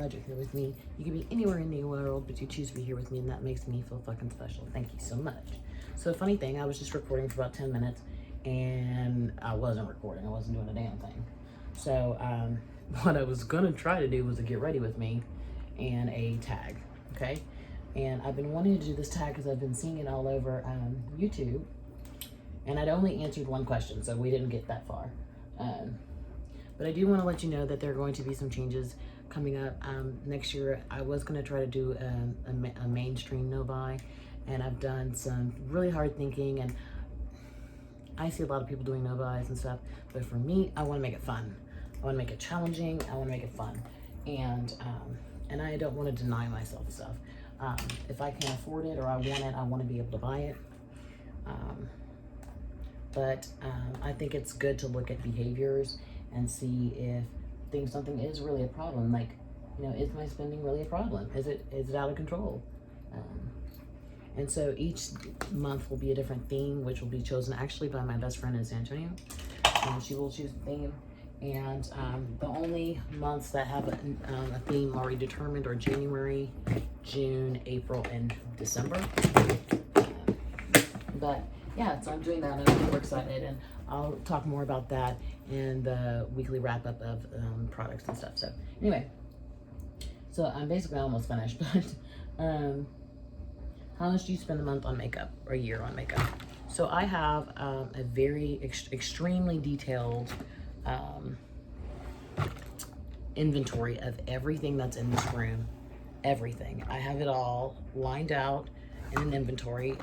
glad you're here with me. You can be anywhere in the world, but you choose to be here with me, and that makes me feel fucking special. Thank you so much. So funny thing, I was just recording for about 10 minutes, and I wasn't recording. I wasn't doing a damn thing. So what I was gonna try to do was to get ready with me and a tag, okay? And I've been wanting to do this tag because I've been seeing it all over YouTube, and I'd only answered one question, so we didn't get that far. But I do want to let you know that there are going to be some changes coming up next year. I was going to try to do a mainstream no-buy, and I've done some really hard thinking, and I see a lot of people doing no-buys and stuff, but for me, I want to make it fun. I want to make it challenging. I want to make it fun, and I don't want to deny myself stuff. If I can't afford it or I want it, I want to be able to buy it. But I think it's good to look at behaviors and see if something is really a problem. Like, you know, is my spending really a problem? Is it out of control? And so each month will be a different theme, which will be chosen actually by my best friend in San Antonio. And she will choose a theme. And the only months that have a theme already determined are January, June, April, and December. But yeah, so I'm doing that, and I'm super excited, and I'll talk more about that in the weekly wrap-up of products and stuff. So anyway, so I'm basically almost finished, but how much do you spend a month on makeup or a year on makeup? So I have a very extremely detailed inventory of everything that's in this room. Everything. I have it all lined out in an inventory.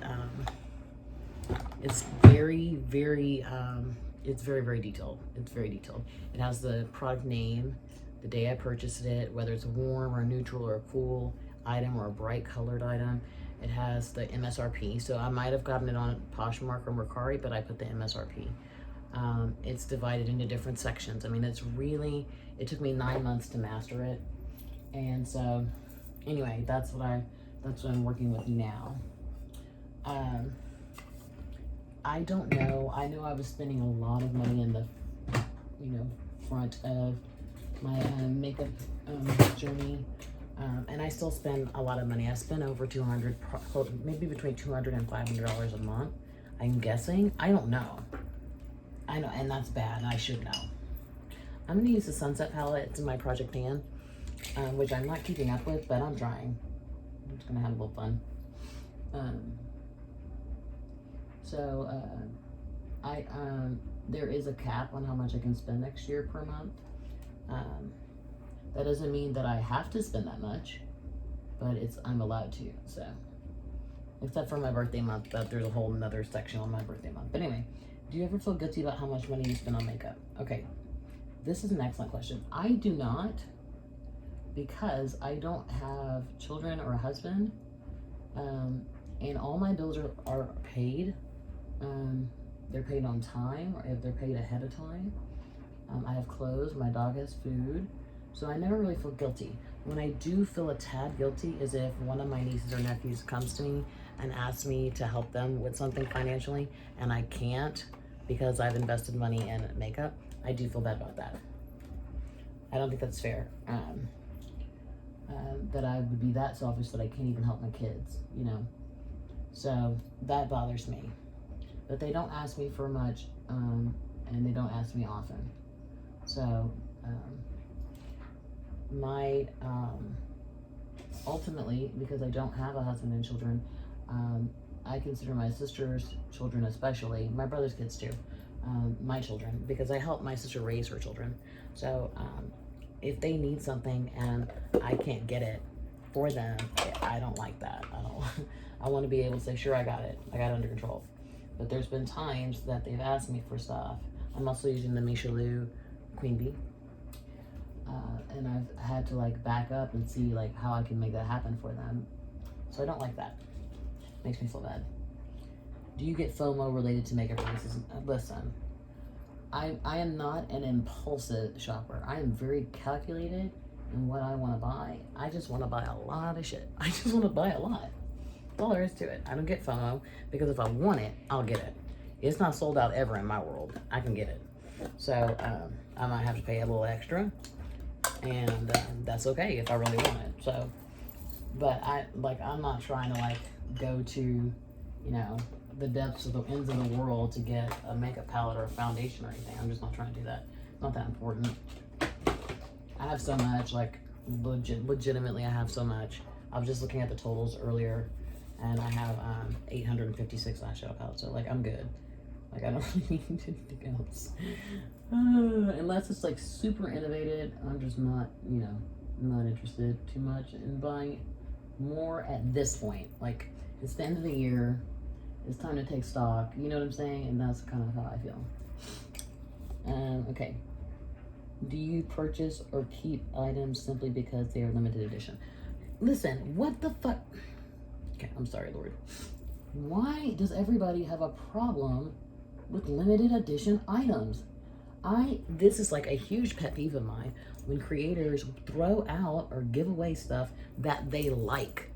It's very, very detailed. It's very detailed. It has the product name, the day I purchased it, whether it's a warm or a neutral or a cool item or a bright colored item. It has the MSRP. So I might have gotten it on Poshmark or Mercari, but I put the MSRP. It's divided into different sections. I mean, it took me 9 months to master it. And so anyway, that's what I'm working with now. I don't know. I know I was spending a lot of money in the, front of my makeup journey, and I still spend a lot of money. I spend over $200, maybe between $200 and $500 a month. I'm guessing. I don't know. I know, and that's bad. I should know. I'm going to use the Sunset palette. It's in my project pan, which I'm not keeping up with, but I'm trying. I'm just going to have a little fun. There is a cap on how much I can spend next year per month. That doesn't mean that I have to spend that much, but I'm allowed to. So, except for my birthday month, but there's a whole another section on my birthday month. But anyway, do you ever feel guilty about how much money you spend on makeup? Okay, this is an excellent question. I do not, because I don't have children or a husband, and all my bills are paid. They're paid on time, or if they're paid ahead of time. I have clothes, my dog has food, so I never really feel guilty. When I do feel a tad guilty is if one of my nieces or nephews comes to me and asks me to help them with something financially, and I can't because I've invested money in makeup. I do feel bad about that. I don't think that's fair. That I would be that selfish that I can't even help my kids, So that bothers me. But they don't ask me for much, and they don't ask me often. So, ultimately, because I don't have a husband and children, I consider my sister's children, especially, my brother's kids too, my children, because I help my sister raise her children. So, if they need something and I can't get it for them, I don't like that. I want to be able to say, sure, I got it under control. But there's been times that they've asked me for stuff. I'm also using the Michelou Queen Bee. And I've had to back up and see how I can make that happen for them. So I don't like that. Makes me feel bad. Do you get FOMO related to makeup releases? Listen, I am not an impulsive shopper. I am very calculated in what I want to buy. I just want to buy a lot of shit. I just want to buy a lot. That's all there is to it. I don't get FOMO because if I want it, I'll get it. It's not sold out ever in my world. I can get it. So I might have to pay a little extra and that's okay if I really want it. So, but I'm not trying to like go to, you know, the depths of the ends of the world to get a makeup palette or a foundation or anything. I'm just not trying to do that. It's not that important. I have so much, like legitimately I have so much. I was just looking at the totals earlier, and I have 856 eyeshadow palettes, so like I'm good. Like I don't really need anything else. Unless it's like super innovative, I'm just not, you know, not interested too much in buying more at this point. Like it's the end of the year, it's time to take stock, you know what I'm saying? And that's kind of how I feel. Okay. Do you purchase or keep items simply because they are limited edition? Listen, what the fuck? Okay, I'm sorry, Lord. Why does everybody have a problem with limited edition items? This is like a huge pet peeve of mine when creators throw out or give away stuff that they like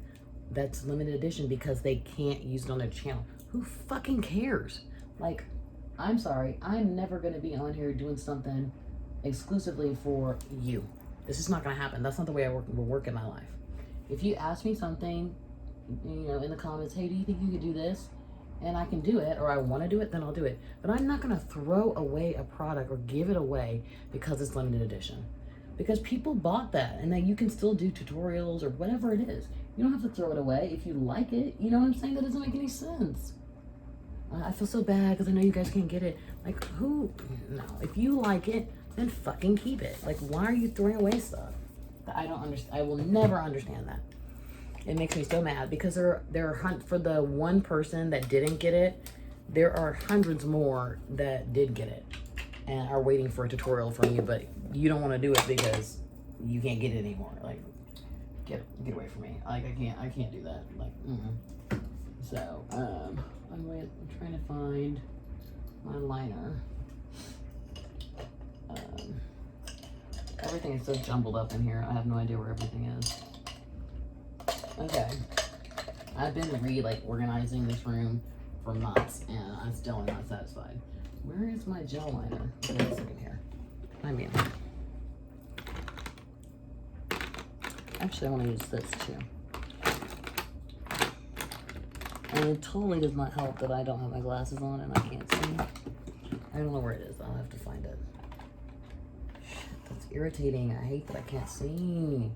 that's limited edition because they can't use it on their channel. Who fucking cares? Like, I'm sorry, I'm never gonna be on here doing something exclusively for you. This is not gonna happen. That's not the way I work in my life. If you ask me something, you know, in the comments, hey, do you think you could do this? And I can do it, or I want to do it, then I'll do it. But I'm not gonna throw away a product or give it away because it's limited edition. Because people bought that, and then you can still do tutorials or whatever it is. You don't have to throw it away if you like it. You know what I'm saying? That doesn't make any sense. I feel so bad because I know you guys can't get it. Like, who? No. If you like it, then fucking keep it. Like, why are you throwing away stuff? I don't understand. I will never understand that. It makes me so mad because there are for the one person that didn't get it, there are hundreds more that did get it and are waiting for a tutorial from you, but you don't want to do it because you can't get it anymore. Like, get away from me. Like, I can't do that. Like, So, I'm trying to find my liner. Everything is so jumbled up in here. I have no idea where everything is. Okay. I've been organizing this room for months, and I'm still not satisfied. Where is my gel liner? Wait a second here. I mean, actually, I want to use this too. And it totally does not help that I don't have my glasses on and I can't see. I don't know where it is. I'll have to find it. Shit, that's irritating. I hate that I can't see.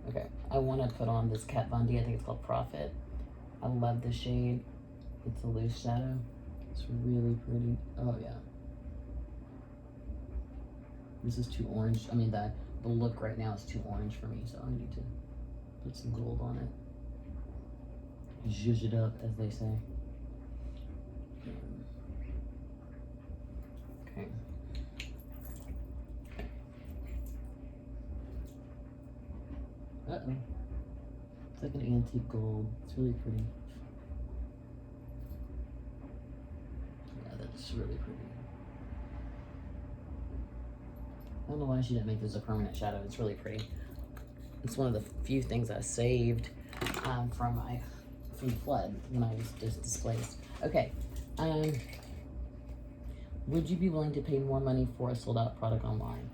Okay, I want to put on this Kat Von D. I think it's called Profit. I love this shade. It's a loose shadow. It's really pretty. Oh, yeah. This is too orange. I mean, the look right now is too orange for me, so I need to put some gold on it. Zhuzh it up, as they say. Okay. Uh-oh. It's like an antique gold. It's really pretty. Yeah, that's really pretty. I don't know why she didn't make this a permanent shadow. It's really pretty. It's one of the few things I saved from the flood when I was just displaced. Okay. Would you be willing to pay more money for a sold out product online?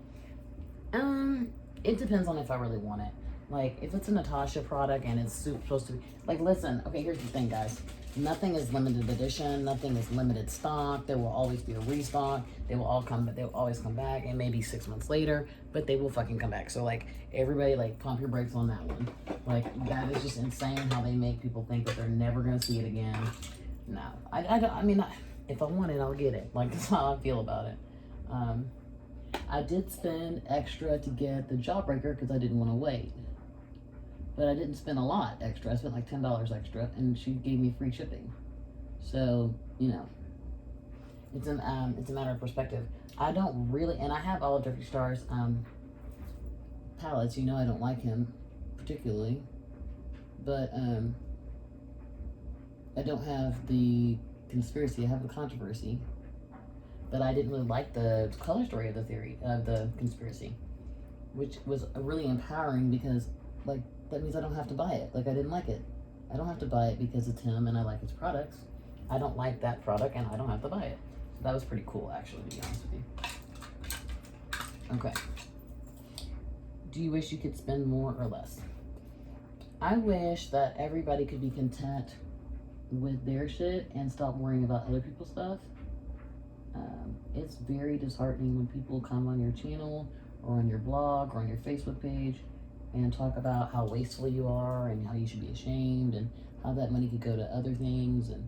It depends on if I really want it. Like, if it's a Natasha product and it's supposed to be, like, listen, okay, here's the thing, guys. Nothing is limited edition. Nothing is limited stock. There will always be a restock. They'll always come back, and maybe 6 months later, but they will fucking come back. So, like, everybody, like, pump your brakes on that one. Like, that is just insane how they make people think that they're never going to see it again. No. I mean, if I want it, I'll get it. Like, that's how I feel about it. I did spend extra to get the Jawbreaker because I didn't want to wait. But I didn't spend a lot extra. I spent like $10 extra, and she gave me free shipping. So, you know, it's a matter of perspective. I don't really, and I have all of Jeffree Star's palettes. You know, I don't like him particularly, but I don't have the conspiracy. I have the controversy, but I didn't really like the color story of the theory of the conspiracy, which was really empowering because, like, that means I don't have to buy it. Like, I didn't like it. I don't have to buy it because it's him and I like his products. I don't like that product and I don't have to buy it. So that was pretty cool, actually, to be honest with you. Okay. Do you wish you could spend more or less? I wish that everybody could be content with their shit and stop worrying about other people's stuff. It's very disheartening when people come on your channel or on your blog or on your Facebook page and talk about how wasteful you are and how you should be ashamed and how that money could go to other things. And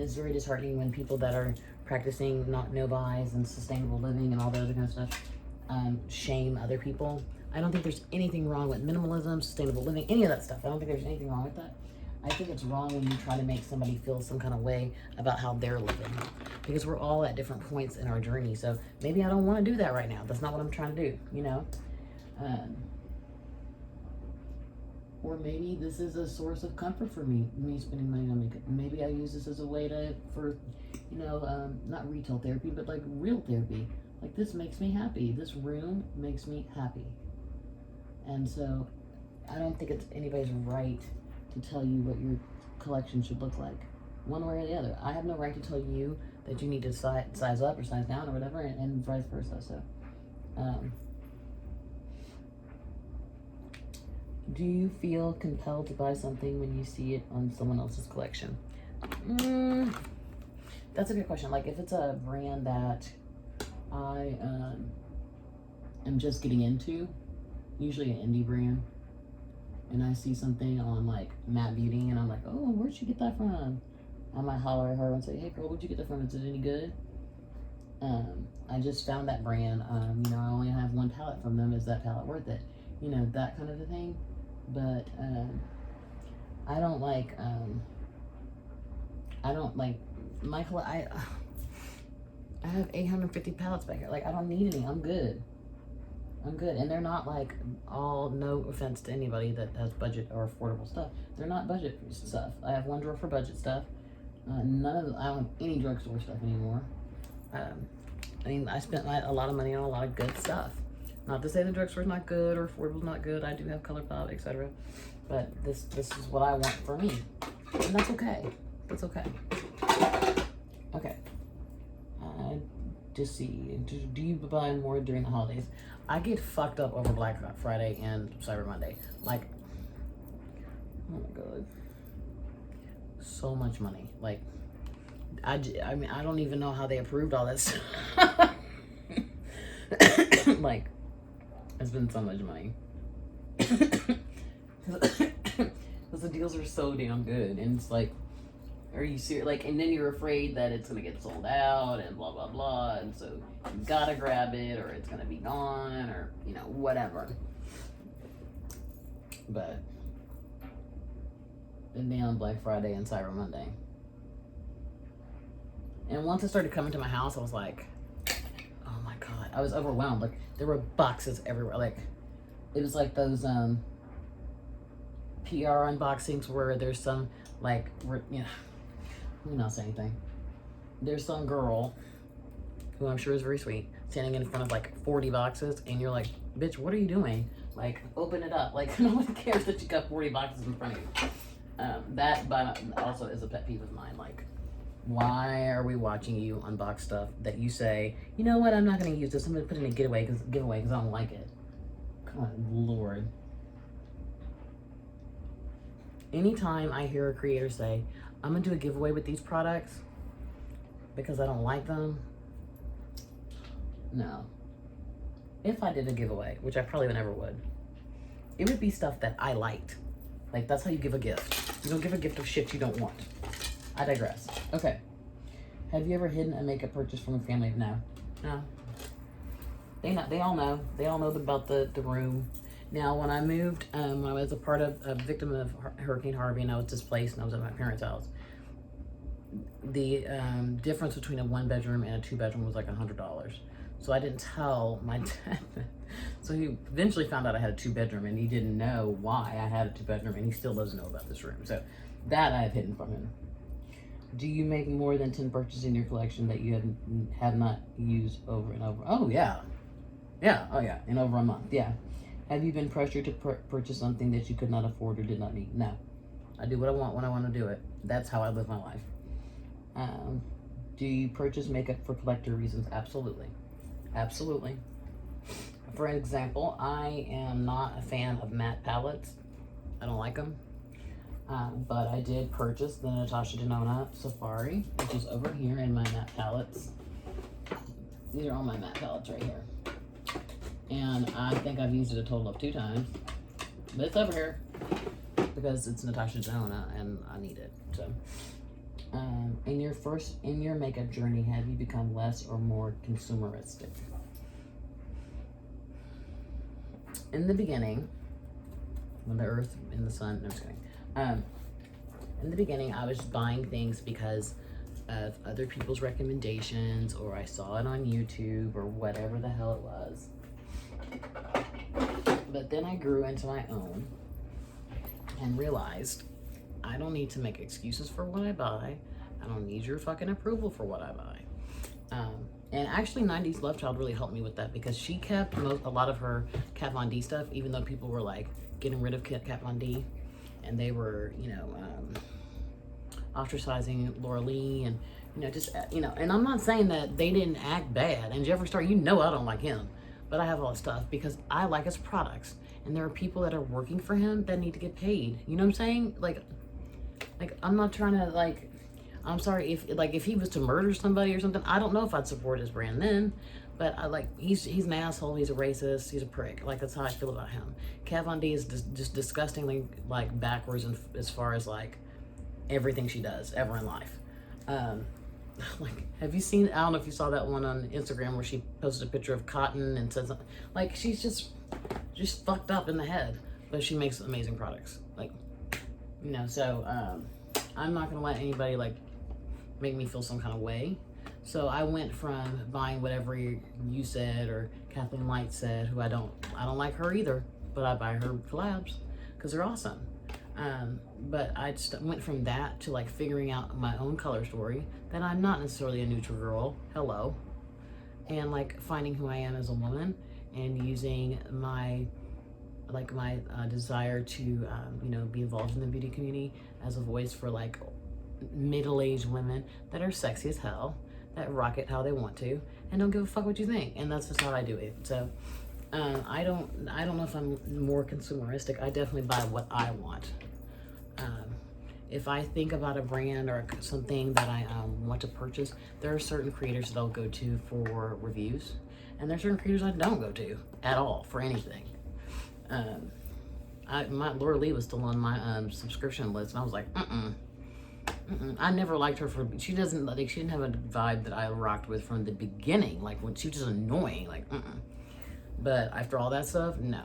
it's very disheartening when people that are practicing no buys and sustainable living and all the other kind of stuff shame other people. I don't think there's anything wrong with minimalism, sustainable living, any of that stuff. I don't think there's anything wrong with that. I think it's wrong when you try to make somebody feel some kind of way about how they're living, because we're all at different points in our journey. So maybe I don't want to do that right now. That's not what I'm trying to do, you know? Or maybe this is a source of comfort for me spending money on makeup. Maybe I use this as a way for, you know, not retail therapy, but like real therapy. Like, this makes me happy. This room makes me happy. And so I don't think it's anybody's right to tell you what your collection should look like, one way or the other. I have no right to tell you that you need to size up or size down or whatever, and vice versa. So, do you feel compelled to buy something when you see it on someone else's collection? That's a good question. Like, if it's a brand that I am just getting into, usually an indie brand, and I see something on like Matte Beauty and I'm like, oh, where'd you get that from? I might holler at her and say, hey girl, where'd you get that from? Is it any good? I just found that brand. You know, I only have one palette from them. Is that palette worth it? You know, that kind of a thing. But I don't like my I have 850 palettes back here. Like, I don't need any. I'm good. And they're not like all, no offense to anybody that has budget or affordable stuff. They're not budget stuff. I have one drawer for budget stuff. I don't have any drugstore stuff anymore. I mean, I spent a lot of money on a lot of good stuff. Not to say the drugstore's not good or affordable's not good. I do have color palette, etc. But this is what I want for me. And that's okay. That's okay. Okay. Just see, do you buy more during the holidays? I get fucked up over Black Friday and Cyber Monday. Like, oh my god, so much money. Like, I mean, I don't even know how they approved all that stuff. Like, it's been so much money. Because the deals are so damn good, and it's like, are you serious? Like, and then you're afraid that it's gonna get sold out and blah blah blah, and so you gotta grab it or it's gonna be gone, or you know, whatever. But it'd be on Black Friday and Cyber Monday. And once it started coming to my house, I was like, oh my god, I was overwhelmed. Like, there were boxes everywhere. Like, it was like those PR unboxings where there's some, like, you know, let me not say anything. There's some girl who I'm sure is very sweet standing in front of like 40 boxes, and you're like, bitch, what are you doing? Like, open it up. Like, no one cares that you got 40 boxes in front of you. That but also is a pet peeve of mine. Like, why are we watching you unbox stuff that you say, you know what, I'm not going to use this, I'm going to put it in a giveaway because I don't like it. Come on, Lord. Anytime I hear a creator say, I'm going to do a giveaway with these products because I don't like them, no. If I did a giveaway, which I probably never would, it would be stuff that I liked. Like, that's how you give a gift. You don't give a gift of shit you don't want. I digress. Okay. Have you ever hidden a makeup purchase from a family? No. No. They all know. They all know about the room. Now, when I moved, when I was a victim of Hurricane Harvey, and I was displaced, and I was at my parents' house, the difference between a 1-bedroom and a 2-bedroom was like $100. So I didn't tell my dad. So he eventually found out I had a 2-bedroom, and he didn't know why I had a 2-bedroom, and he still doesn't know about this room. So that I have hidden from him. Do you make more than 10 purchases in your collection that you have not used over and over? Oh, yeah. Yeah, oh yeah, in over a month, yeah. Have you been pressured to purchase something that you could not afford or did not need? No. I do what I want when I want to do it. That's how I live my life. Do you purchase makeup for collector reasons? Absolutely. Absolutely. For example, I am not a fan of matte palettes. I don't like them. But I did purchase the Natasha Denona Safari, which is over here in my matte palettes. These are all my matte palettes right here. And I think I've used it a total of 2 times. But it's over here because it's Natasha Denona and I need it. So, in your makeup journey, have you become less or more consumeristic? In the beginning, when the earth and the sun, no, I'm just kidding. In the beginning, I was buying things because of other people's recommendations, or I saw it on YouTube, or whatever the hell it was. But then I grew into my own and realized I don't need to make excuses for what I buy. I don't need your fucking approval for what I buy. And actually 90s Love Child really helped me with that, because she kept a lot of her Kat Von D stuff, even though people were like getting rid of Kat Von D, and they were, you know, ostracizing Laura Lee, and, you know, just, you know, and I'm not saying that they didn't act bad, and Jeffree Star, you know I don't like him, but I have all this stuff because I like his products, and there are people that are working for him that need to get paid, you know what I'm saying? Like I'm not trying to, like, I'm sorry if he was to murder somebody or something, I don't know if I'd support his brand then, but I like, he's an asshole, he's a racist, he's a prick. Like, that's how I feel about him. Kat Von D is just disgustingly, like, backwards as far as, like, everything she does ever in life. Like, have you seen, I don't know if you saw that one on Instagram where she posted a picture of cotton and said something, like, she's just fucked up in the head, but she makes amazing products. Like, you know, so, I'm not gonna let anybody, like, make me feel some kind of way. So I went from buying whatever you said or Kathleen Light said, who I don't like her either, but I buy her collabs because they're awesome. But I just went from that to like figuring out my own color story, that I'm not necessarily a neutral girl, hello, and like finding who I am as a woman and using my desire to you know, be involved in the beauty community as a voice for like middle-aged women that are sexy as hell, that rock it how they want to, and don't give a fuck what you think. And that's just how I do it. So I don't know if I'm more consumeristic. I definitely buy what I want. If I think about a brand or something that I want to purchase, there are certain creators that I'll go to for reviews, and there are certain creators I don't go to at all for anything. My Laura Lee was still on my subscription list, and I was like, I never liked her for, she didn't have a vibe that I rocked with from the beginning. Like, when she was just annoying, like, But after all that stuff, no.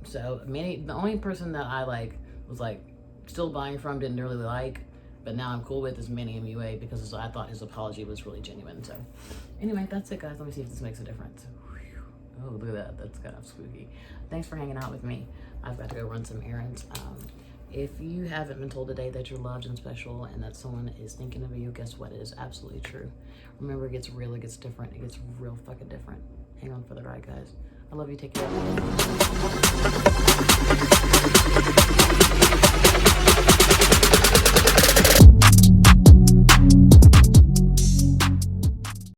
So the only person that I like was like still buying from, didn't really like, but now I'm cool with, is Manny MUA, because I thought his apology was really genuine. So anyway, that's it, guys. Let me see if this makes a difference. Oh, look at that. That's kind of spooky. Thanks for hanging out with me. I've got to go run some errands. If you haven't been told today that you're loved and special and that someone is thinking of you, guess what? It is absolutely true. Remember, it gets real, it gets different, it gets real fucking different. Hang on for the ride, guys. I love you. Take care.